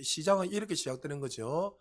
시장은 이렇게 시작되는 거죠.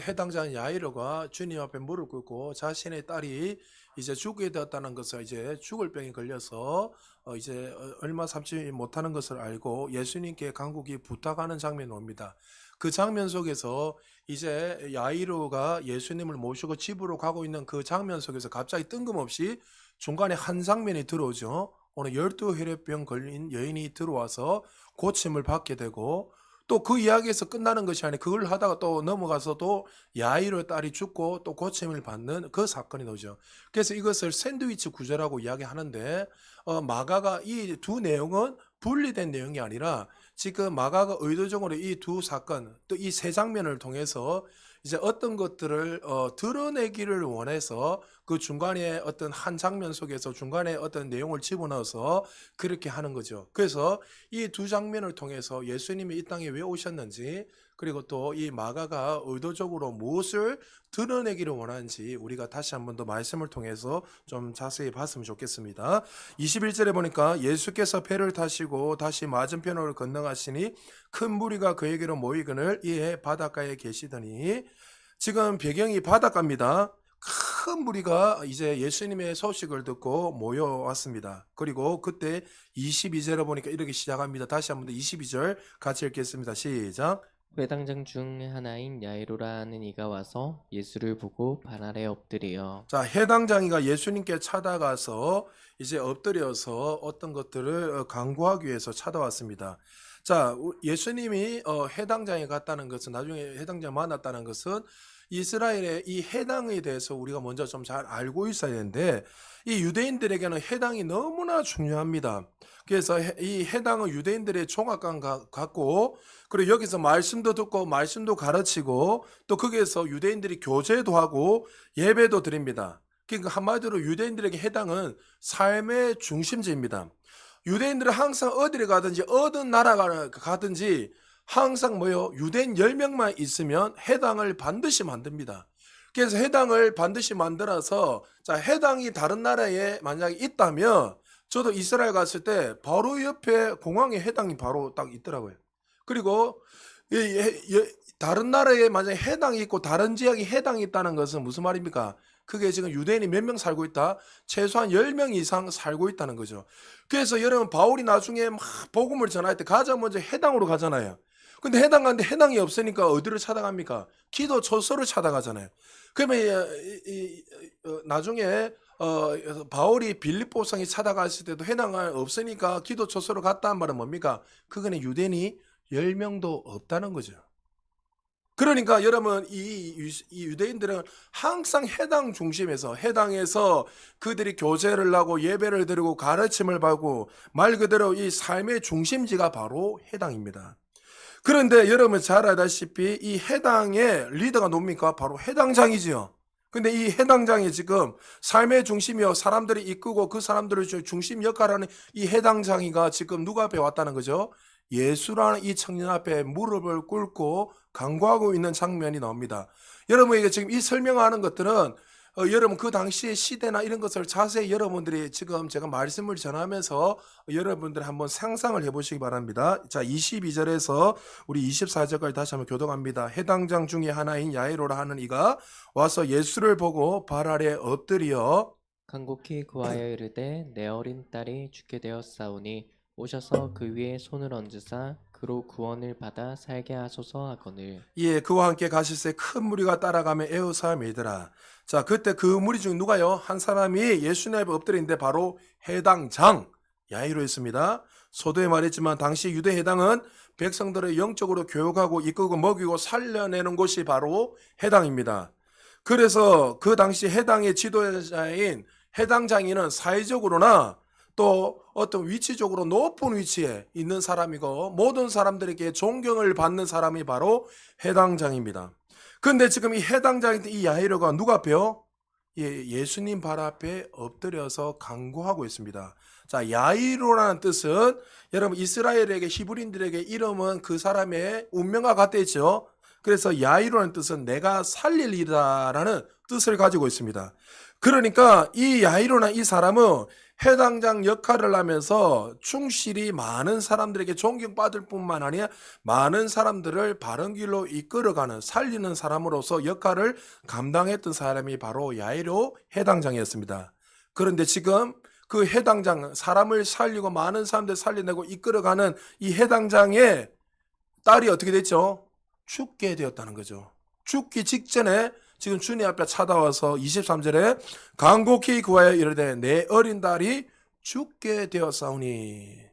해당자는 야이로가 주님 앞에 무릎 꿇고 자신의 딸이 이제 죽게 되었다는 것을, 이제 죽을 병에 걸려서 이제 얼마 삼지 못하는 것을 알고 예수님께 간곡히 부탁하는 장면이 옵니다. 그 장면 속에서 이제 야이로가 예수님을 모시고 집으로 가고 있는 그 장면 속에서 갑자기 뜬금없이 중간에 한 장면이 들어오죠. 오늘 12혈액병 걸린 여인이 들어와서 고침을 받게 되고, 또 그 이야기에서 끝나는 것이 아니라 그걸 하다가 또 넘어가서 또 야이로의 딸이 죽고 또 고침을 받는 그 사건이 나오죠. 그래서 이것을 샌드위치 구조라고 이야기하는데, 마가가 이 두 내용은 분리된 내용이 아니라 지금 마가가 의도적으로 이 두 사건, 또 이 세 장면을 통해서 이제 어떤 것들을 드러내기를 원해서 그 중간에 어떤 한 장면 속에서 중간에 어떤 내용을 집어넣어서 그렇게 하는 거죠. 그래서 이 두 장면을 통해서 예수님이 이 땅에 왜 오셨는지, 그리고 또 이 마가가 의도적으로 무엇을 드러내기를 원하는지 우리가 다시 한 번 더 말씀을 통해서 좀 자세히 봤으면 좋겠습니다. 21절에 보니까 예수께서 배를 타시고 다시 맞은편으로 건너가시니 큰 무리가 그에게로 모이거늘 이에 바닷가에 계시더니, 지금 배경이 바닷가입니다. 큰 무리가 이제 예수님의 소식을 듣고 모여왔습니다. 그리고 그때 22절에 보니까 이렇게 시작합니다. 다시 한번 더 22절 같이 읽겠습니다. 시작. 회당장 중 하나인 야이로라 하는 이가 와서 예수를 보고 발 아래 엎드려 자, 해당장이가 예수님께 찾아가서 이제 엎드려서 어떤 것들을 강구하기 위해서 찾아왔습니다. 자, 예수님이 해당장에 갔다는 것은, 나중에 해당장 만났다는 것은 이스라엘의 이 해당에 대해서 우리가 먼저 좀 잘 알고 있어야 되는데, 이 유대인들에게는 해당이 너무나 중요합니다. 그래서 이 해당은 유대인들의 종합관 같고, 그리고 여기서 말씀도 듣고 말씀도 가르치고, 또 거기에서 유대인들이 교제도 하고 예배도 드립니다. 그러니까 한마디로 유대인들에게 해당은 삶의 중심지입니다. 유대인들은 항상 어디를 가든지 어떤 나라가 가든지 항상 뭐요? 유대인 10명만 있으면 해당을 반드시 만듭니다. 그래서 해당을 반드시 만들어서, 자, 해당이 다른 나라에 만약에 있다면, 저도 이스라엘 갔을 때 바로 옆에 공항에 해당이 바로 딱 있더라고요. 그리고 다른 나라에 만약에 해당이 있고 다른 지역에 해당이 있다는 것은 무슨 말입니까? 그게 지금 유대인이 몇 명 살고 있다? 최소한 10명 이상 살고 있다는 거죠. 그래서 여러분, 바울이 나중에 막 복음을 전할 때 가장 먼저 해당으로 가잖아요. 근데 해당 가는데 해당이 없으니까 어디를 찾아갑니까? 기도 초소를 찾아가잖아요. 그러면 나중에 바울이 빌립보성에 찾아갔을 때도 해당이 없으니까 기도 초소로 갔다는 말은 뭡니까? 그거는 유대인이 10명도 없다는 거죠. 그러니까 여러분, 이 유대인들은 항상 해당 중심에서, 해당에서 그들이 교제를 하고 예배를 드리고 가르침을 받고, 말 그대로 이 삶의 중심지가 바로 해당입니다. 그런데 여러분 잘 알다시피 이 해당의 리더가 누굽니까? 바로 해당장이지요. 근데 이 해당장이 지금 삶의 중심이요, 사람들이 이끄고 그 사람들을 중심 역할하는 이 해당장이가 지금 누구 앞에 왔다는 거죠? 예수라는 이 청년 앞에 무릎을 꿇고 간구하고 있는 장면이 나옵니다. 여러분에게 지금 이 설명하는 것들은 여러분 그 당시의 시대나 이런 것을 자세히 여러분들이 지금 제가 말씀을 전하면서 여러분들 한번 상상을 해보시기 바랍니다. 자, 22절에서 우리 24절까지 다시 한번 교독합니다. 해당장 중에 하나인 야이로라 하는 이가 와서 예수를 보고 발 아래 엎드려 간곡히 구하여 이르되 내 어린 딸이 죽게 되었사오니 오셔서 그 위에 손을 얹으사 그로 구원을 받아 살게 하소서 하거늘. 예, 그와 함께 가실새 큰 무리가 따라가며 에워싸매이더라. 자, 그때 그 무리 중 누가요? 한 사람이 예수님 앞에 엎드리는데 바로 해당장 야이로였습니다. 소도에 말했지만 당시 유대 해당은 백성들을 영적으로 교육하고 이끌고 먹이고 살려내는 곳이 바로 해당입니다. 그래서 그 당시 해당의 지도자인 해당장이는 사회적으로나 또 어떤 위치적으로 높은 위치에 있는 사람이고 모든 사람들에게 존경을 받는 사람이 바로 해당장입니다. 그런데 지금 이 해당장인 이 야이로가 누가 앞에요? 예수님 발 앞에 엎드려서 간구하고 있습니다. 자, 야이로라는 뜻은 여러분 이스라엘에게 히브리인들에게 이름은 그 사람의 운명과 같다 했죠. 그래서 야이로라는 뜻은 내가 살릴이라는 뜻을 가지고 있습니다. 그러니까 이 야이로나 이 사람은 해당장 역할을 하면서 충실히 많은 사람들에게 존경받을 뿐만 아니라 많은 사람들을 바른 길로 이끌어가는 살리는 사람으로서 역할을 감당했던 사람이 바로 야이로 해당장이었습니다. 그런데 지금 그 해당장, 사람을 살리고 많은 사람들 살려내고 이끌어가는 이 해당장의 딸이 어떻게 됐죠? 죽게 되었다는 거죠. 죽기 직전에 지금 주님 앞에 찾아와서 23절에 간곡히 구하여 이르되 내 어린 딸이 죽게 되었사오니.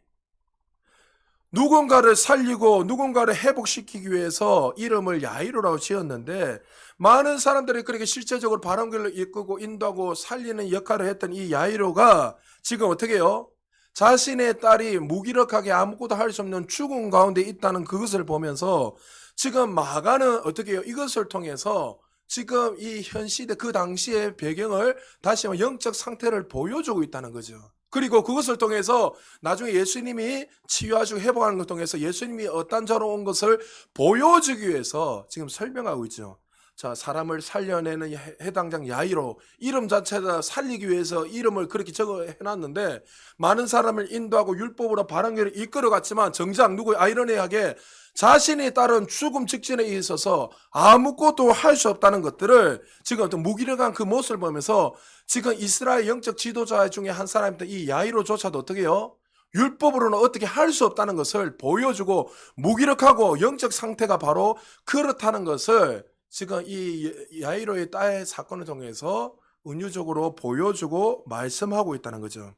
누군가를 살리고 누군가를 회복시키기 위해서 이름을 야이로라고 지었는데 많은 사람들이 그렇게 실제적으로 바른 길로 이끌고 인도하고 살리는 역할을 했던 이 야이로가 지금 어떻게 해요? 자신의 딸이 무기력하게 아무것도 할 수 없는 죽음 가운데 있다는 그것을 보면서 지금 마가는 어떻게 해요? 이것을 통해서 지금 이 현 시대 그 당시의 배경을 다시 한번 영적 상태를 보여주고 있다는 거죠. 그리고 그것을 통해서 나중에 예수님이 치유하시고 회복하는 것을 통해서 예수님이 어떤 자로 온 것을 보여주기 위해서 지금 설명하고 있죠. 자, 사람을 살려내는 해당장 야이로, 이름 자체가 살리기 위해서 이름을 그렇게 적어 해놨는데 많은 사람을 인도하고 율법으로 바른 길을 이끌어갔지만 정작 누구 아이러니하게 자신이 따른 죽음 직전에 있어서 아무것도 할 수 없다는 것들을 지금 어떤 무기력한 그 모습을 보면서 지금 이스라엘 영적 지도자 중에 한 사람인데 이 야이로조차도 어떻게 해요? 율법으로는 어떻게 할 수 없다는 것을 보여주고 무기력하고 영적 상태가 바로 그렇다는 것을 지금 이 야이로의 딸의 사건을 통해서 은유적으로 보여주고 말씀하고 있다는 거죠.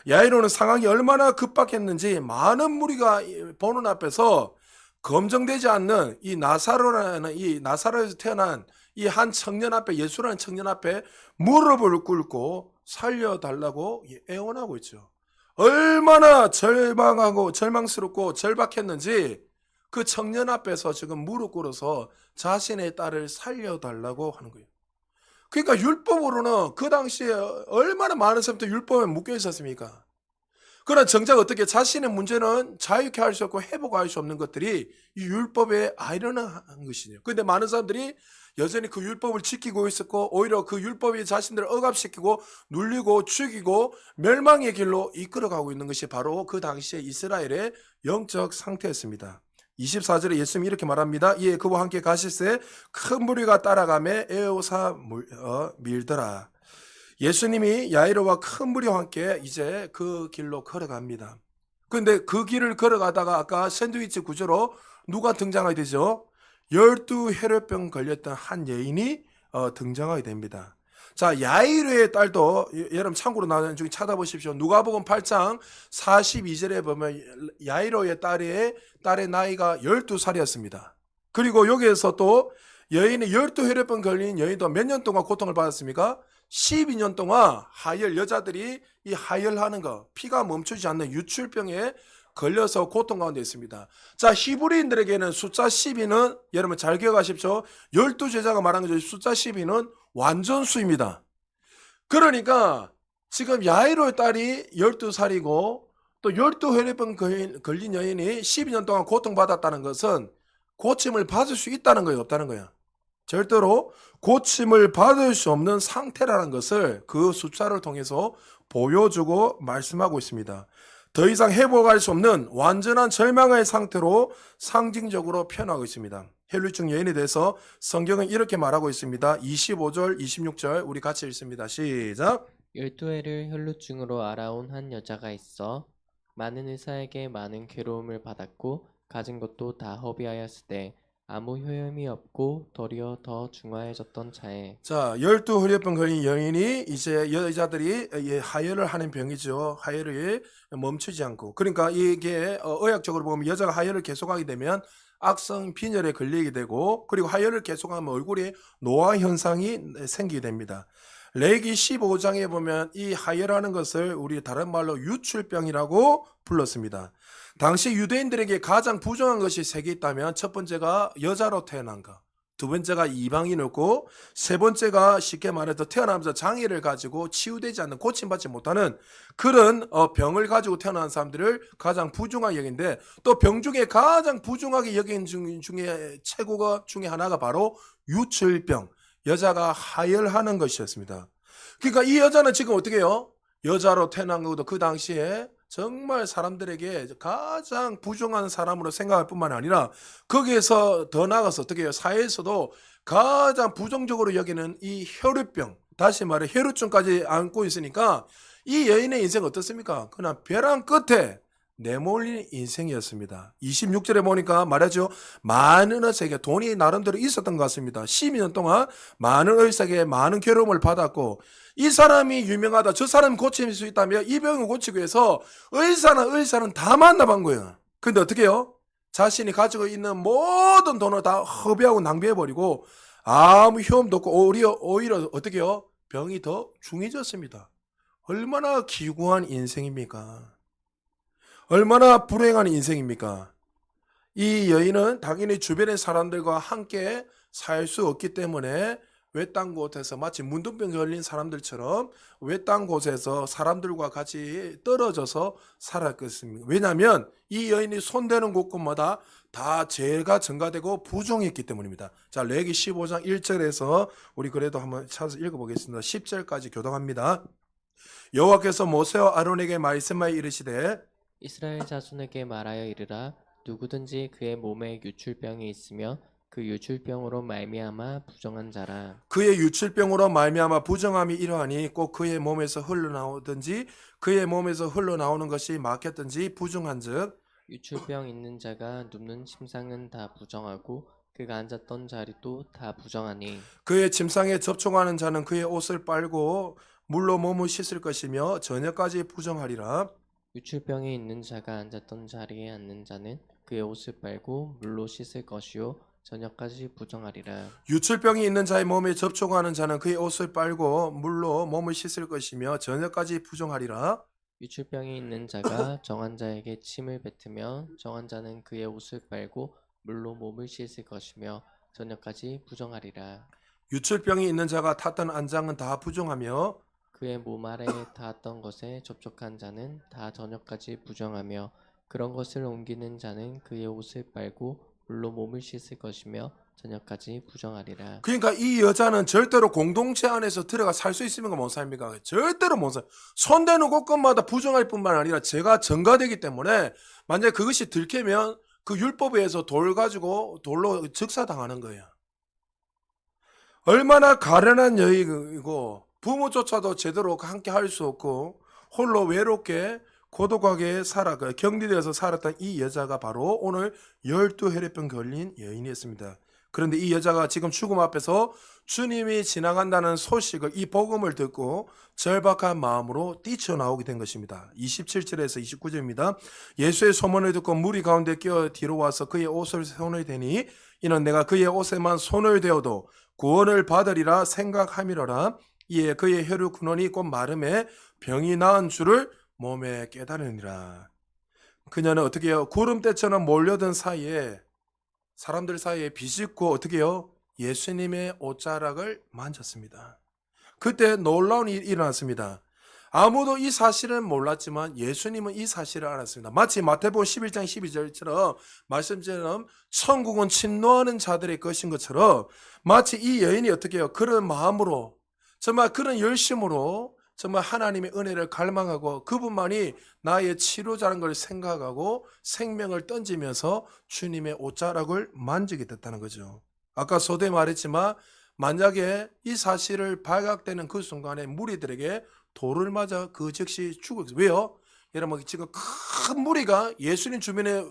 야이로는 상황이 얼마나 급박했는지 많은 무리가 보는 앞에서 검증되지 않는 이 나사로라는 이 나사로에서 태어난 이 한 청년 앞에 예수라는 청년 앞에 무릎을 꿇고 살려달라고 애원하고 있죠. 얼마나 절망하고 절망스럽고 절박했는지 그 청년 앞에서 지금 무릎 꿇어서 자신의 딸을 살려달라고 하는 거예요. 그러니까 율법으로는 그 당시에 얼마나 많은 사람들이 율법에 묶여 있었습니까? 그러나 정작 어떻게 자신의 문제는 자유케 할 수 없고 회복할 수 없는 것들이 이 율법의 아이러니한 것이죠. 그런데 많은 사람들이 여전히 그 율법을 지키고 있었고 오히려 그 율법이 자신들을 억압시키고 눌리고 죽이고 멸망의 길로 이끌어가고 있는 것이 바로 그 당시의 이스라엘의 영적 상태였습니다. 24절에 예수님이 이렇게 말합니다. 이에 그와 함께 가실새 큰 무리가 따라가매 에워사 밀더라. 예수님이 야이로와 큰 무리와 함께 이제 그 길로 걸어갑니다. 그런데 그 길을 걸어가다가 아까 샌드위치 구조로 누가 등장하게 되죠? 12혈혈병 걸렸던 한 여인이 등장하게 됩니다. 자, 야이로의 딸도 여러분 참고로 나오는 중에 찾아보십시오. 누가복음 8장 42절에 보면 야이로의 딸의 나이가 12살이었습니다. 그리고 여기에서 또 여인이 12혈혈병 걸린 여인도 몇 년 동안 고통을 받았습니까? 12년 동안 하열, 여자들이 이 하열하는 거, 피가 멈추지 않는 유출병에 걸려서 고통 가운데 있습니다. 자, 히브리인들에게는 숫자 12는 여러분 잘 기억하십시오. 12제자가 말하는 거죠. 숫자 12는 완전수입니다. 그러니까 지금 야이로의 딸이 12살이고 또 12혈액병 걸린 여인이 12년 동안 고통받았다는 것은 고침을 받을 수 있다는 거예요, 없다는 거야? 절대로 고침을 받을 수 없는 상태라는 것을 그 숫자를 통해서 보여주고 말씀하고 있습니다. 더 이상 회복할 수 없는 완전한 절망의 상태로 상징적으로 표현하고 있습니다. 혈루증 여인에 대해서 성경은 이렇게 말하고 있습니다. 25절, 26절 우리 같이 읽습니다. 시작. 12해를 혈루증으로 알아온 한 여자가 있어 많은 의사에게 많은 괴로움을 받았고 가진 것도 다 허비하였을 때 아무 효험이 없고 도리어 더 중화해졌던 차에. 자, 12혈혈병 걸린 여인이 이제 여자들이 하혈을 하는 병이죠. 하혈이 멈추지 않고. 그러니까 이게 의학적으로 보면 여자가 하혈을 계속하게 되면 악성 빈혈에 걸리게 되고 그리고 하혈을 계속하면 얼굴에 노화 현상이 생기게 됩니다. 레기 15장에 보면 이 하혈하는 것을 우리 다른 말로 유출병이라고 불렀습니다. 당시 유대인들에게 가장 부정한 것이 세 개 있다면 첫 번째가 여자로 태어난 것, 두 번째가 이방인이었고 세 번째가 쉽게 말해서 태어나면서 장애를 가지고 치유되지 않는 고침받지 못하는 그런 병을 가지고 태어난 사람들을 가장 부정하게 여긴데 또 병 중에 가장 부정하게 여긴 중에 최고가 중에 하나가 바로 유출병, 여자가 하혈하는 것이었습니다. 그러니까 이 여자는 지금 어떻게 해요? 여자로 태어난 것도 그 당시에 정말 사람들에게 가장 부정한 사람으로 생각할 뿐만 아니라 거기에서 더 나아가서 어떻게 해요? 사회에서도 가장 부정적으로 여기는 이 혈루병, 다시 말해 혈루증까지 안고 있으니까 이 여인의 인생 어떻습니까? 그냥 벼랑 끝에 내몰린 인생이었습니다. 26절에 보니까 말하죠. 많은 의사에게 돈이 나름대로 있었던 것 같습니다. 12년 동안 많은 의사에게 많은 괴로움을 받았고 이 사람이 유명하다. 저 사람이 고칠 수 있다면 이 병을 고치기 위해서 의사는 다 만나본 거예요. 근데 어떻게 해요? 자신이 가지고 있는 모든 돈을 다 허비하고 낭비해버리고 아무 효험도 없고 오히려 어떻게 해요? 병이 더 중해졌습니다. 얼마나 기구한 인생입니까? 얼마나 불행한 인생입니까? 이 여인은 당연히 주변의 사람들과 함께 살 수 없기 때문에 외딴 곳에서 마치 문둥병 걸린 사람들처럼 외딴 곳에서 사람들과 같이 떨어져서 살았겠습니다. 왜냐하면 이 여인이 손대는 곳곳마다 다 죄가 증가되고 부정했기 때문입니다. 자, 레기 15장 1절에서 우리 그래도 한번 찾아서 읽어보겠습니다. 10절까지 교독합니다. 여호와께서 모세와 아론에게 말씀하여 이르시되 이스라엘 자손에게 말하여 이르라. 누구든지 그의 몸에 유출병이 있으며 그 유출병으로 말미암아 부정한 자라. 그의 유출병으로 말미암아 부정함이 이러하니 꼭 그의 몸에서 흘러나오든지 그의 몸에서 흘러나오는 것이 막혔든지 부정한즉 유출병 있는 자가 눕는 침상은 다 부정하고 그가 앉았던 자리도 다 부정하니 그의 침상에 접촉하는 자는 그의 옷을 빨고 물로 몸을 씻을 것이며 저녁까지 부정하리라. 유출병이 있는 자가 앉았던 자리에 앉는 자는 그의 옷을 빨고 물로 씻을 것이요 저녁까지 부정하리라. 유출병이 있는 자의 몸에 접촉하는 자는 그의 옷을 빨고 물로 몸을 씻을 것이며 저녁까지 부정하리라. 유출병이 있는 자가 정한 자에게 침을 뱉으며 정한 자는 그의 옷을 빨고 물로 몸을 씻을 것이며 저녁까지 부정하리라. 유출병이 있는 자가 탔던 안장은 다 부정하며 그의 몸 아래에 닿았던 것에 접촉한 자는 다 저녁까지 부정하며 그런 것을 옮기는 자는 그의 옷을 빨고 물로 몸을 씻을 것이며 저녁까지 부정하리라. 그러니까 이 여자는 절대로 공동체 안에서 들어가 살 수 있으면 못 삽니까? 절대로 못 살. 손대는 곳곳마다 부정할 뿐만 아니라 죄가 증가되기 때문에 만약에 그것이 들키면 그 율법에 의해서 돌로 즉사당하는 거예요. 얼마나 가련한 여인이고 부모조차도 제대로 함께 할 수 없고 홀로 외롭게 고독하게 격리되어서 살았던 이 여자가 바로 오늘 12혈액병 걸린 여인이었습니다. 그런데 이 여자가 지금 죽음 앞에서 주님이 지나간다는 소식을 이 복음을 듣고 절박한 마음으로 뛰쳐나오게 된 것입니다. 27절에서 29절입니다. 예수의 소문을 듣고 무리 가운데 끼어 뒤로 와서 그의 옷을 손을 대니 이는 내가 그의 옷에만 손을 대어도 구원을 받으리라 생각함이로라. 이에 그의 혈육 근원이 곧 마름에 병이 나은 줄을 몸에 깨달으니라. 그녀는 어떻게 해요? 구름대처럼 몰려든 사이에 사람들 사이에 비집고 어떻게 해요? 예수님의 옷자락을 만졌습니다. 그때 놀라운 일이 일어났습니다. 아무도 이 사실을 몰랐지만 예수님은 이 사실을 알았습니다. 마치 마태복음 11장 12절처럼 말씀처럼 천국은 침노하는 자들의 것인 것처럼 마치 이 여인이 어떻게 해요? 그런 마음으로 정말 그런 열심으로 정말 하나님의 은혜를 갈망하고 그분만이 나의 치료자라는 걸 생각하고 생명을 던지면서 주님의 옷자락을 만지게 됐다는 거죠. 아까 서두에 말했지만 만약에 이 사실을 발각되는 그 순간에 무리들에게 돌을 맞아 그 즉시 죽었어요. 왜요? 여러분 지금 큰 무리가 예수님 주변에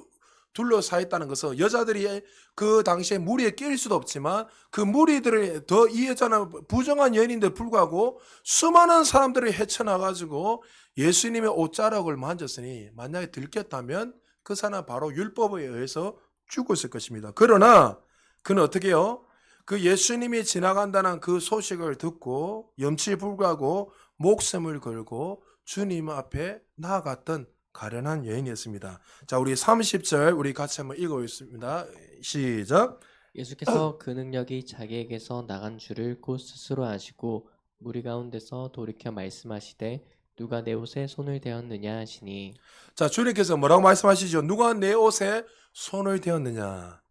둘러싸 있다는 것은 여자들이 그 당시에 무리에 낄 수도 없지만 그 무리들을 더 이 여자는 부정한 여인인데 불구하고 수많은 사람들이 헤쳐나가지고 예수님의 옷자락을 만졌으니 만약에 들켰다면 그 사람은 바로 율법에 의해서 죽었을 것입니다. 그러나 그는 어떻게 해요? 그 예수님이 지나간다는 그 소식을 듣고 염치에 불구하고 목숨을 걸고 주님 앞에 나아갔던 가련한 여인이었습니다. 자, 우리 30절 우리 같이 한번 읽어보겠습니다. 시작. 예수께서 그 능력이 자기에게서 나간 줄을 곧 스스로 아시고 무리 가운데서 돌이켜 말씀하시되 누가 내 옷에 손을 대었느냐 하시니. 자, 주님께서 뭐라고 말씀하시죠? 누가 내 옷에 손을 대었느냐.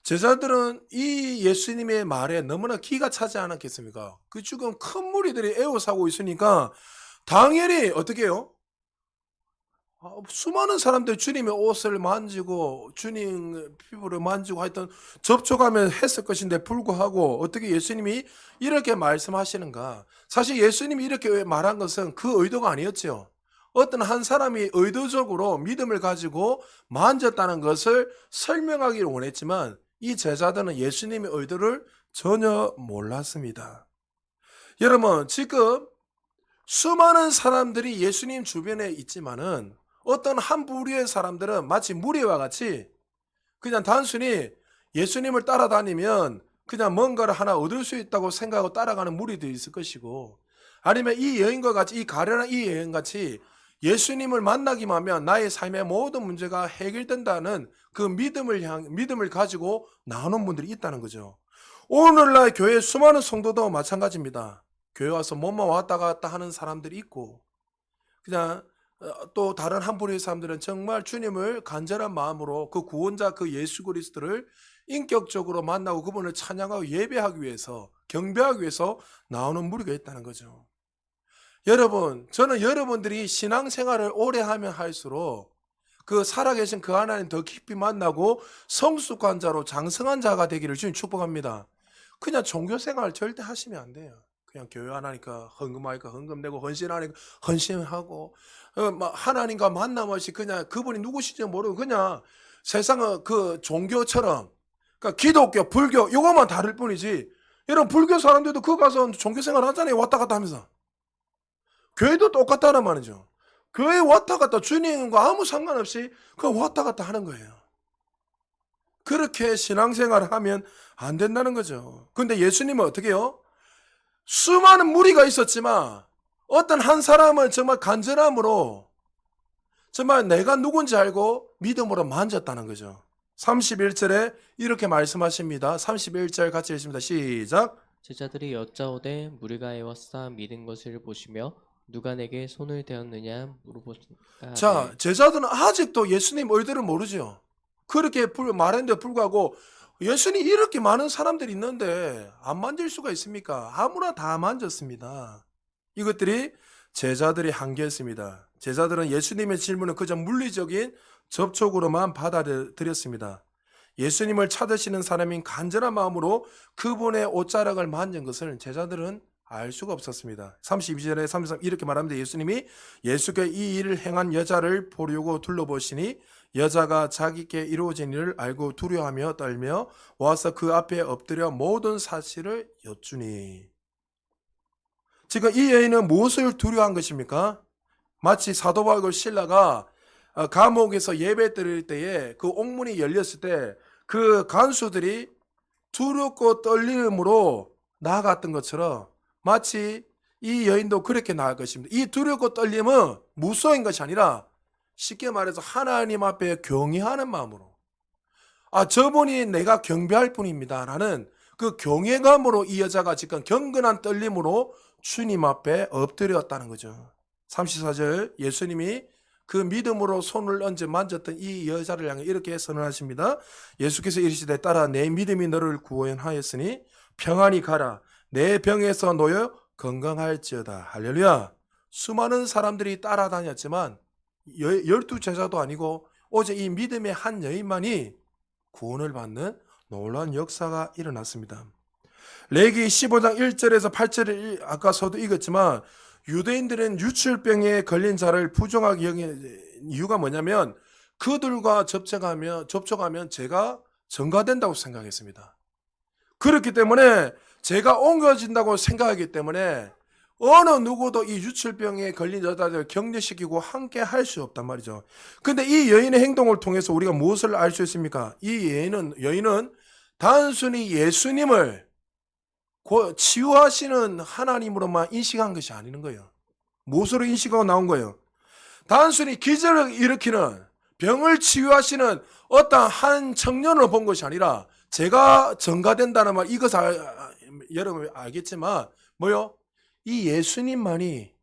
제자들은 이 예수님의 말에 너무나 기가 차지 않았겠습니까? 그 지금 큰 무리들이 애워싸고 있으니까 당연히 어떻게 해요? 수많은 사람들이 주님의 옷을 만지고 주님 피부를 만지고 하여튼 접촉하면 했을 것인데 불구하고 어떻게 예수님이 이렇게 말씀하시는가? 사실 예수님이 이렇게 말한 것은 그 의도가 아니었죠. 어떤 한 사람이 의도적으로 믿음을 가지고 만졌다는 것을 설명하기를 원했지만 이 제자들은 예수님의 의도를 전혀 몰랐습니다. 여러분, 지금 수많은 사람들이 예수님 주변에 있지만은 어떤 한 부류의 사람들은 마치 무리와 같이 그냥 단순히 예수님을 따라다니면 그냥 뭔가를 하나 얻을 수 있다고 생각하고 따라가는 무리도 있을 것이고, 아니면 이 여인과 같이, 이 가련한 이 여인같이 예수님을 만나기만 하면 나의 삶의 모든 문제가 해결된다는 그 믿음을 가지고 나오는 분들이 있다는 거죠. 오늘날 교회 수많은 성도도 마찬가지입니다. 교회 와서 몸만 왔다 갔다 하는 사람들이 있고, 그냥 또 다른 한 부류의 사람들은 정말 주님을 간절한 마음으로 그 구원자 그 예수 그리스도를 인격적으로 만나고 그분을 찬양하고 예배하기 위해서, 경배하기 위해서 나오는 무리가 있다는 거죠. 여러분, 저는 여러분들이 신앙생활을 오래 하면 할수록 그 살아계신 그 하나님 더 깊이 만나고 성숙한 자로 장성한 자가 되기를 주님 축복합니다. 그냥 종교생활 절대 하시면 안 돼요. 그냥 교회 하나니까 헌금하니까 헌금 내고 헌신하니까 헌신하고 하나님과 만남 없이 그냥 그분이 누구신지 모르고 그냥 세상의 그 종교처럼, 그러니까 기독교, 불교 이것만 다를 뿐이지. 여러분, 불교 사람들도 그거 가서 종교생활 하잖아요. 왔다 갔다 하면서. 교회도 똑같다는 말이죠. 교회 왔다 갔다 주님과 아무 상관없이 그냥 왔다 갔다 하는 거예요. 그렇게 신앙생활을 하면 안 된다는 거죠. 근데 예수님은 어떻게 해요? 수많은 무리가 있었지만 어떤 한 사람은 정말 간절함으로 정말 내가 누군지 알고 믿음으로 만졌다는 거죠. 31절에 이렇게 말씀하십니다. 31절 같이 읽습니다. 시작. 제자들이 여짜오되 무리가 애워싸 믿은 것을 보시며 누가 내게 손을 대었느냐 물어보니까 자, 제자들은 아직도 예수님 의도를 모르죠. 그렇게 말했는데 불구하고 예수님 이렇게 많은 사람들이 있는데 안 만질 수가 있습니까? 아무나 다 만졌습니다. 이것들이 제자들의 한계였습니다. 제자들은 예수님의 질문을 그저 물리적인 접촉으로만 받아들였습니다. 예수님을 찾으시는 사람인 간절한 마음으로 그분의 옷자락을 만진 것을 제자들은 알 수가 없었습니다. 32절에 33 이렇게 말합니다. 예수님이 예수께 이 일을 행한 여자를 보려고 둘러보시니 여자가 자기께 이루어진 일을 알고 두려워하며 떨며 와서 그 앞에 엎드려 모든 사실을 여쭈니. 지금 이 여인은 무엇을 두려워한 것입니까? 마치 사도 바울 신라가 감옥에서 예배 드릴 때에 그 옥문이 열렸을 때 그 간수들이 두렵고 떨림으로 나아갔던 것처럼 마치 이 여인도 그렇게 나아갈 것입니다. 이 두렵고 떨림은 무서운 것이 아니라 쉽게 말해서 하나님 앞에 경외하는 마음으로, 저분이 내가 경배할 뿐입니다 라는 그 경외감으로 이 여자가 지금 경건한 떨림으로 주님 앞에 엎드렸다는 거죠. 34절 예수님이 그 믿음으로 손을 얹어 만졌던 이 여자를 향해 이렇게 선언하십니다. 예수께서 이르시되 따라 내 믿음이 너를 구원하였으니 평안히 가라. 내 병에서 놓여 건강할지어다. 할렐루야. 수많은 사람들이 따라다녔지만 12제자도 아니고 오직 이 믿음의 한 여인만이 구원을 받는 놀라운 역사가 일어났습니다. 레기 15장 1절에서 8절에 아까서도 읽었지만 유대인들은 유출병에 걸린 자를 부정하게 여기는 이유가 뭐냐면 그들과 접촉하면 죄가 전가된다고 생각했습니다. 그렇기 때문에 죄가 옮겨진다고 생각하기 때문에 어느 누구도 이 유출병에 걸린 여자들을 격려시키고 함께 할 수 없단 말이죠. 근데 이 여인의 행동을 통해서 우리가 무엇을 알 수 있습니까? 이 여인은 단순히 예수님을 치유하시는 하나님으로만 인식한 것이 아닌 거예요. 무엇으로 인식하고 나온 거예요? 단순히 기적을 일으키는, 병을 치유하시는 어떤 한 청년을 본 것이 아니라 제가 전가된다는 말, 이것을 여러분 알겠지만 뭐요? 이 예수님만이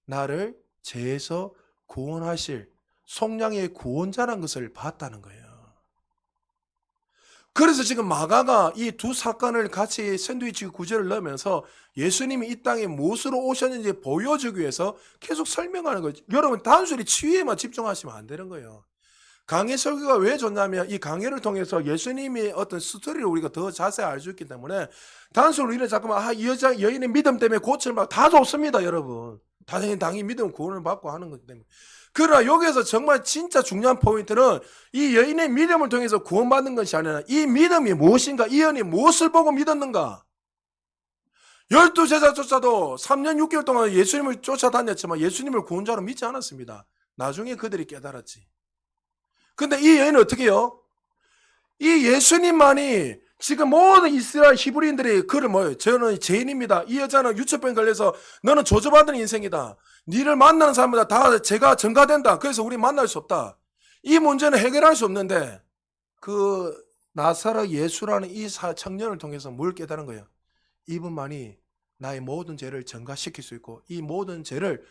나를 죄에서 구원하실 속량의 구원자라는 것을 봤다는 거예요. 그래서 지금 마가가 이 두 사건을 같이 샌드위치 구절을 넣으면서 예수님이 이 땅에 무엇으로 오셨는지 보여주기 위해서 계속 설명하는 거죠. 여러분 단순히 치유에만 집중하시면 안 되는 거예요. 강해 설교가 왜 좋냐면 이 강해를 통해서 예수님이 어떤 스토리를 우리가 더 자세히 알 수 있기 때문에 단순히 우리는 잠깐만 이 여인의 믿음 때문에 고침을 받고 다 좋습니다 여러분. 당연히 믿음 구원을 받고 하는 거기 때문에. 그러나 여기에서 정말 진짜 중요한 포인트는 이 여인의 믿음을 통해서 구원받는 것이 아니라 이 믿음이 무엇인가, 이 여인이 무엇을 보고 믿었는가. 12제자조차도 3년 6개월 동안 예수님을 쫓아다녔지만 예수님을 구원자로 믿지 않았습니다. 나중에 그들이 깨달았지. 근데 이 여인은 어떻게 해요? 이 예수님만이 지금 모든 이스라엘 히브리인들이 그를 뭐예요? 저는 죄인입니다. 이 여자는 유처병 걸려서 너는 저주받은 인생이다. 니를 만나는 사람마다 다 죄가 전가된다. 그래서 우리 만날 수 없다. 이 문제는 해결할 수 없는데 그 나사렛 예수라는 이 청년을 통해서 뭘 깨달은 거예요? 이분만이 나의 모든 죄를 전가시킬 수 있고 이 모든 죄를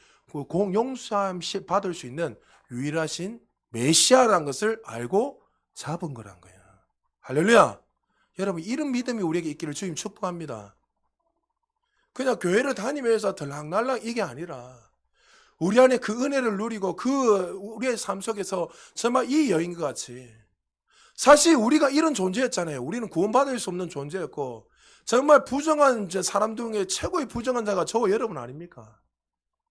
용서함 받을 수 있는 유일하신 메시아라는 것을 알고 잡은 거란 거예요. 할렐루야. 여러분 이런 믿음이 우리에게 있기를 주님 축복합니다. 그냥 교회를 다니면서 들락날락 이게 아니라 우리 안에 그 은혜를 누리고 우리의 삶 속에서 정말 이 여인과 같이 사실 우리가 이런 존재였잖아요. 우리는 구원받을 수 없는 존재였고 정말 부정한 사람 중에 최고의 부정한 자가 저와 여러분 아닙니까?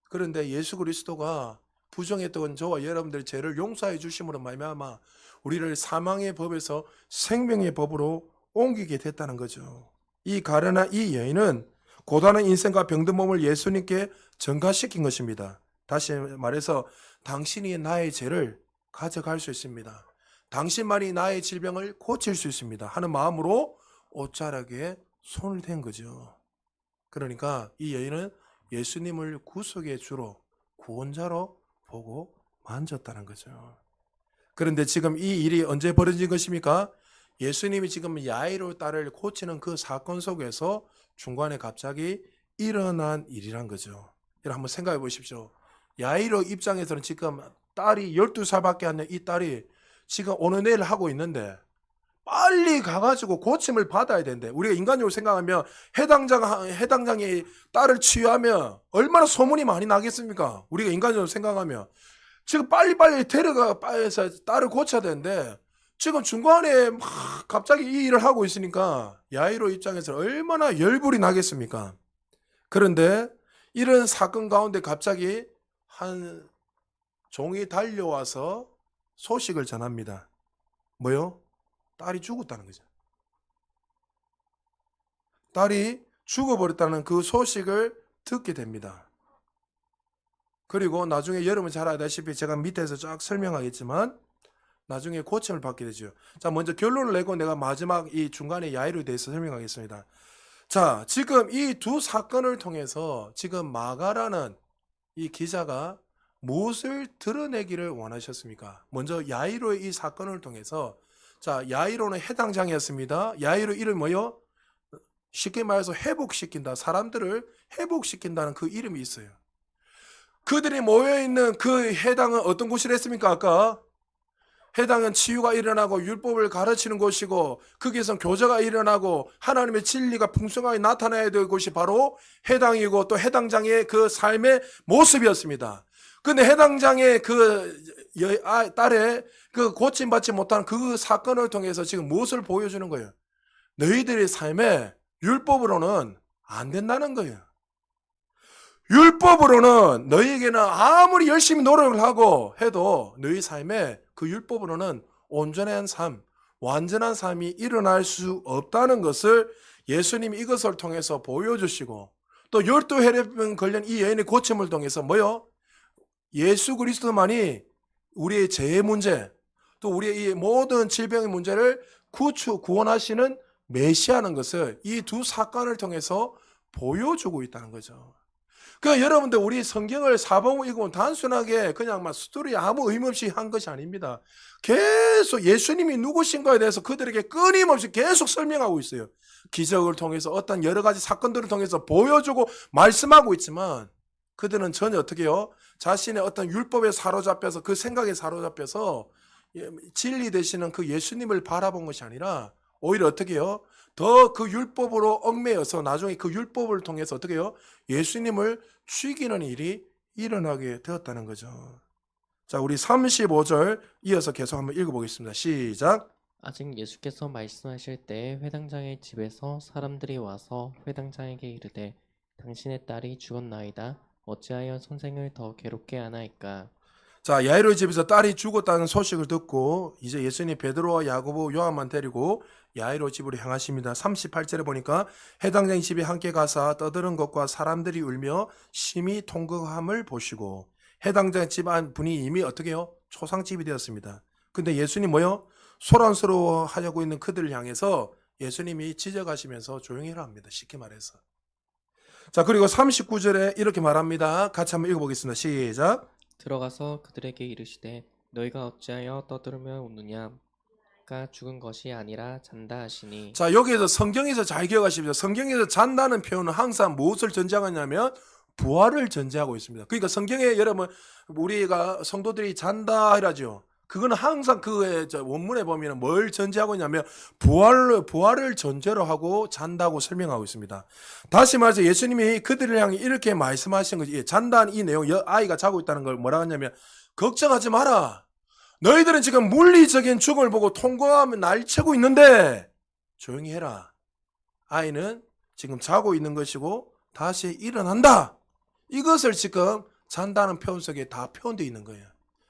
그런데 예수 그리스도가 부정했던 저와 여러분들의 죄를 용서해 주심으로 말미암아 우리를 사망의 법에서 생명의 법으로 옮기게 됐다는 거죠. 이 가련한 이 여인은 고단한 인생과 병든 몸을 예수님께 전가시킨 것입니다. 다시 말해서 당신이 나의 죄를 가져갈 수 있습니다. 당신만이 나의 질병을 고칠 수 있습니다. 하는 마음으로 옷자락에 손을 댄 거죠. 그러니까 이 여인은 예수님을 구속의 주로 구원자로 보고 만졌다는 거죠. 그런데 지금 이 일이 언제 벌어진 것입니까? 예수님이 지금 야이로 딸을 고치는 그 사건 속에서 중간에 갑자기 일어난 일이란 거죠. 여러분 한번 생각해 보십시오. 야이로 입장에서는 지금 딸이 12살밖에 안 된 이 딸이 지금 오늘 내일 하고 있는데 빨리 가가지고 고침을 받아야 되는데 우리가 인간적으로 생각하면 해당장이 딸을 치유하면 얼마나 소문이 많이 나겠습니까? 우리가 인간적으로 생각하면 지금 빨리빨리 데려가서 딸을 고쳐야 되는데 지금 중간에 막 갑자기 이 일을 하고 있으니까 야이로 입장에서 얼마나 열불이 나겠습니까? 그런데 이런 사건 가운데 갑자기 한 종이 달려와서 소식을 전합니다. 뭐요? 딸이 죽었다는 거죠. 딸이 죽어버렸다는 그 소식을 듣게 됩니다. 그리고 나중에 여러분 잘 알다시피 제가 밑에서 쫙 설명하겠지만 나중에 고침을 받게 되죠. 자, 먼저 결론을 내고 내가 마지막 이 중간에 야이로에 대해서 설명하겠습니다. 자, 지금 이 두 사건을 통해서 지금 마가라는 이 기자가 무엇을 드러내기를 원하셨습니까? 먼저 야이로의 이 사건을 통해서 자, 야이로는 해당장이었습니다. 야이로 이름 뭐요? 쉽게 말해서 회복시킨다. 사람들을 회복시킨다는 그 이름이 있어요. 그들이 모여있는 그 해당은 어떤 곳이라 했습니까? 아까 해당은 치유가 일어나고 율법을 가르치는 곳이고 거기에서 교제가 일어나고 하나님의 진리가 풍성하게 나타나야 될 곳이 바로 해당이고 또 해당장의 그 삶의 모습이었습니다. 근데 해당장의 그 딸의 그 고침받지 못한 그 사건을 통해서 지금 무엇을 보여주는 거예요? 너희들의 삶에 율법으로는 안 된다는 거예요. 율법으로는 너희에게는 아무리 열심히 노력을 하고 해도 너희 삶에 그 율법으로는 온전한 삶, 완전한 삶이 일어날 수 없다는 것을 예수님이 이것을 통해서 보여주시고 또 12혈병 걸린 이 여인의 고침을 통해서 뭐요? 예수 그리스도만이 우리의 죄의 문제 또 우리의 이 모든 질병의 문제를 구원하시는 메시아라는 것을 이 두 사건을 통해서 보여주고 있다는 거죠. 그러니까 여러분들 우리 성경을 사복음 읽으면 단순하게 그냥 막 스토리 아무 의미 없이 한 것이 아닙니다. 계속 예수님이 누구신가에 대해서 그들에게 끊임없이 계속 설명하고 있어요. 기적을 통해서 어떤 여러 가지 사건들을 통해서 보여주고 말씀하고 있지만 그들은 전혀 어떻게 해요? 자신의 어떤 율법에 사로잡혀서 그 생각에 사로잡혀서 진리 되시는 그 예수님을 바라본 것이 아니라 오히려 어떻게 해요? 더 그 율법으로 얽매여서 나중에 그 율법을 통해서 어떻게 해요? 예수님을 죽이는 일이 일어나게 되었다는 거죠. 자, 우리 35절 이어서 계속 한번 읽어보겠습니다. 시작. 아직 예수께서 말씀하실 때 회당장의 집에서 사람들이 와서 회당장에게 이르되 당신의 딸이 죽었나이다. 어찌하여 선생을 더 괴롭게 하나이까? 자, 야이로의 집에서 딸이 죽었다는 소식을 듣고 이제 예수님이 베드로와 야고보, 요한만 데리고 야이로 집으로 향하십니다. 38절에 보니까 해당장의 집에 함께 가사 떠드는 것과 사람들이 울며 심히 통곡함을 보시고 해당장 집 안 분이 이미 어떻게 해요? 초상집이 되었습니다. 근데 예수님 뭐요? 소란스러워 하려고 있는 그들을 향해서 예수님이 지적하시면서 조용히 하라 합니다. 쉽게 말해서. 자, 그리고 39절에 이렇게 말합니다. 같이 한번 읽어보겠습니다. 시작. 들어가서 그들에게 이르시되 너희가 어찌하여 떠들으며 웃느냐? 가 죽은 것이 아니라 잔다 하시니. 자, 여기에서 성경에서 잘 기억하십시오. 성경에서 잔다는 표현은 항상 무엇을 전제하냐면 부활을 전제하고 있습니다. 그러니까 성경에 여러분 우리가 성도들이 잔다 이라죠. 그거는 항상 그 원문에 보면 뭘 전제하고 있냐면 부활을 전제로 하고 잔다고 설명하고 있습니다. 다시 말해서 예수님이 그들을 향해 이렇게 말씀하신 거지. 잔다는 이 내용, 아이가 자고 있다는 걸 뭐라 하냐면 걱정하지 마라. 너희들은 지금 물리적인 죽음을 보고 통곡하며 날치고 있는데 조용히 해라. 아이는 지금 자고 있는 것이고 다시 일어난다. 이것을 지금 잔다는 표현 속에 다 표현되어 있는 거예요.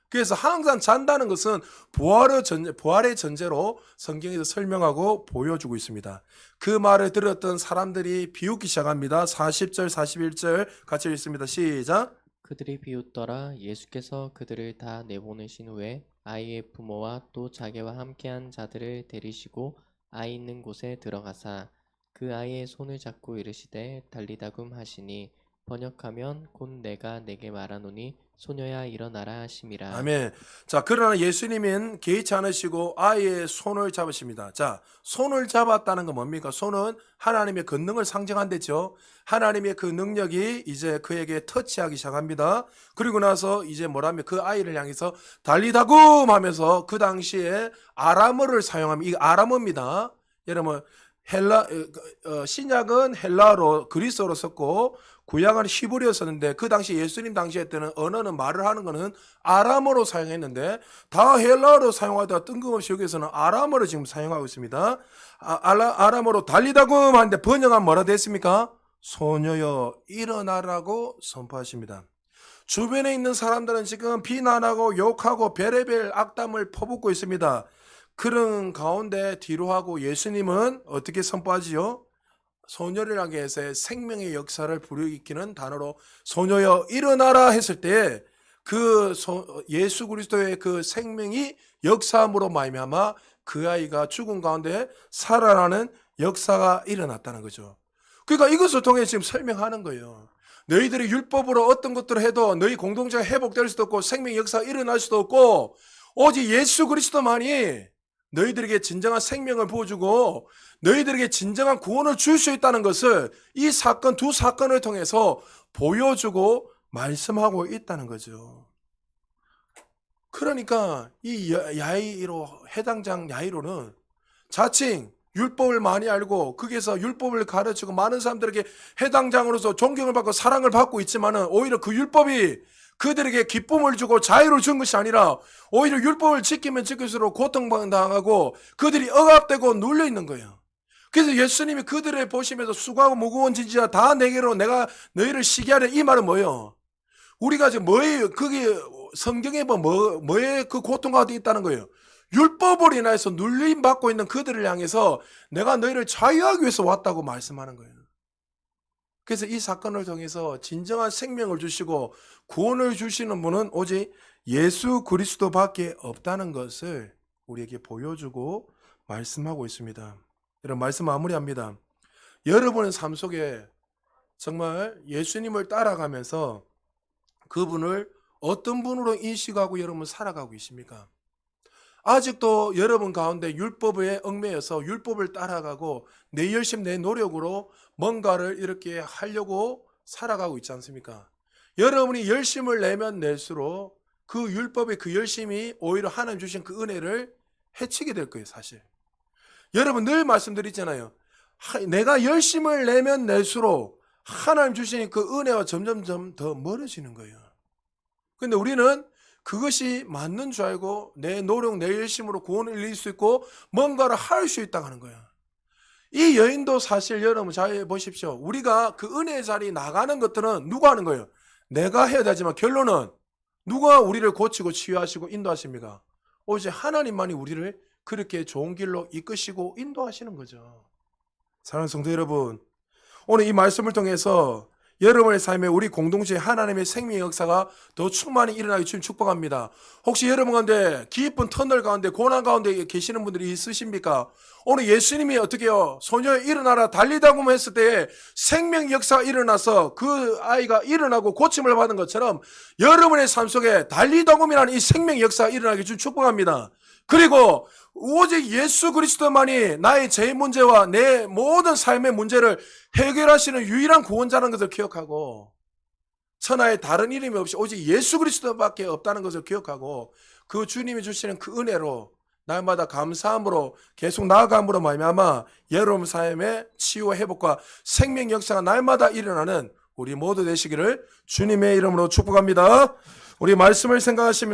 그래서 항상 잔다는 것은 부활의 전제로 성경에서 설명하고 보여주고 있습니다. 그 말을 들었던 사람들이 비웃기 시작합니다. 40절, 41절 같이 읽습니다. 시작. 그들이 비웃더라. 예수께서 그들을 다 내보내신 후에 아이의 부모와 또 자기와 함께한 자들을 데리시고 아이 있는 곳에 들어가사 그 아이의 손을 잡고 이르시되 달리다금 하시니 번역하면 곧 내가 내게 말하노니 소녀야 일어나라 하심이라. 아멘. 자, 그러나 예수님은 개의치 않으시고 아이의 손을 잡으십니다. 자, 손을 잡았다는 건 뭡니까? 손은 하나님의 권능을 상징한댔죠. 하나님의 그 능력이 이제 그에게 터치하기 시작합니다. 그리고 나서 이제 뭐라면 그 아이를 향해서 달리다굼 하면서 그 당시에 아람어를 사용하면 이 아람어입니다. 여러분 신약은 헬라어로 그리스어로 썼고 구약은 히브리어 썼는데 그 당시 예수님 당시에 때는 언어는 말을 하는 거는 아람어로 사용했는데 다 헬라어로 사용하다가 뜬금없이 여기서는 아람어를 지금 사용하고 있습니다. 아람어로 달리다굼 하는데 번역하면 뭐라 됐습니까? 소녀여 일어나라고 선포하십니다. 주변에 있는 사람들은 지금 비난하고 욕하고 별의별 악담을 퍼붓고 있습니다. 그런 가운데 뒤로 하고 예수님은 어떻게 선포하지요? 소녀를 향해서 생명의 역사를 불러일으키는 단어로 소녀여 일어나라 했을 때 그 예수 그리스도의 그 생명이 역사함으로 말미암아 그 아이가 죽은 가운데 살아나는 역사가 일어났다는 거죠. 그러니까 이것을 통해 지금 설명하는 거예요. 너희들이 율법으로 어떤 것들을 해도 너희 공동체가 회복될 수도 없고 생명 역사가 일어날 수도 없고 오직 예수 그리스도만이 너희들에게 진정한 생명을 부어주고 너희들에게 진정한 구원을 줄 수 있다는 것을 이 사건 두 사건을 통해서 보여주고 말씀하고 있다는 거죠. 그러니까 이 야이로 해당장 야이로는 자칭 율법을 많이 알고 거기에서 율법을 가르치고 많은 사람들에게 해당장으로서 존경을 받고 사랑을 받고 있지만은 오히려 그 율법이 그들에게 기쁨을 주고 자유를 준 것이 아니라 오히려 율법을 지키면 지킬수록 고통당하고 그들이 억압되고 눌려 있는 거예요. 그래서 예수님이 그들을 보시면서 수고하고 무거운 짐지라 다 내게로 내가 너희를 쉬게 하려 이 말은 뭐예요? 우리가 지금 뭐예요? 그게 성경에 뭐에 그 고통 가운데 있다는 거예요. 율법을 인하여서 눌림 받고 있는 그들을 향해서 내가 너희를 자유하기 위해서 왔다고 말씀하는 거예요. 그래서 이 사건을 통해서 진정한 생명을 주시고 구원을 주시는 분은 오직 예수 그리스도밖에 없다는 것을 우리에게 보여주고 말씀하고 있습니다. 이런 말씀 마무리합니다. 여러분의 삶 속에 정말 예수님을 따라가면서 그분을 어떤 분으로 인식하고 여러분 살아가고 계십니까? 아직도 여러분 가운데 율법에 얽매여서 율법을 따라가고 내 열심 내 노력으로 뭔가를 이렇게 하려고 살아가고 있지 않습니까? 여러분이 열심을 내면 낼수록 그 율법의 그 열심이 오히려 하나님 주신 그 은혜를 해치게 될 거예요, 사실. 여러분 늘 말씀드리잖아요. 내가 열심을 내면 낼수록 하나님 주시는 그 은혜와 점점점 더 멀어지는 거예요. 근데 우리는 그것이 맞는 줄 알고 내 노력, 내 열심으로 구원을 이룰 수 있고 뭔가를 할 수 있다고 하는 거야. 이 여인도 사실 여러분 잘 보십시오. 우리가 그 은혜의 자리에 나가는 것들은 누가 하는 거예요? 내가 해야 되지만 결론은 누가 우리를 고치고 치유하시고 인도하십니까? 오직 하나님만이 우리를 그렇게 좋은 길로 이끄시고 인도하시는 거죠. 사랑하는 성도 여러분, 오늘 이 말씀을 통해서 여러분의 삶에 우리 공동체에 하나님의 생명의 역사가 더 충만히 일어나기 주님 축복합니다. 혹시 여러분 가운데 깊은 터널 가운데 고난 가운데 계시는 분들이 있으십니까? 오늘 예수님이 어떻게 해요? 소녀 일어나라 달리다고 했을 때 생명 역사가 일어나서 그 아이가 일어나고 고침을 받은 것처럼 여러분의 삶 속에 달리다곰이라는 이 생명 역사가 일어나기 주님 축복합니다. 그리고 오직 예수 그리스도만이 나의 죄 문제와 내 모든 삶의 문제를 해결하시는 유일한 구원자라는 것을 기억하고 천하에 다른 이름이 없이 오직 예수 그리스도밖에 없다는 것을 기억하고 그 주님이 주시는 그 은혜로 날마다 감사함으로 계속 나아감으로 말미암아 여러분 삶의 치유와 회복과 생명 역사가 날마다 일어나는 우리 모두 되시기를 주님의 이름으로 축복합니다. 우리 말씀을 생각하시면서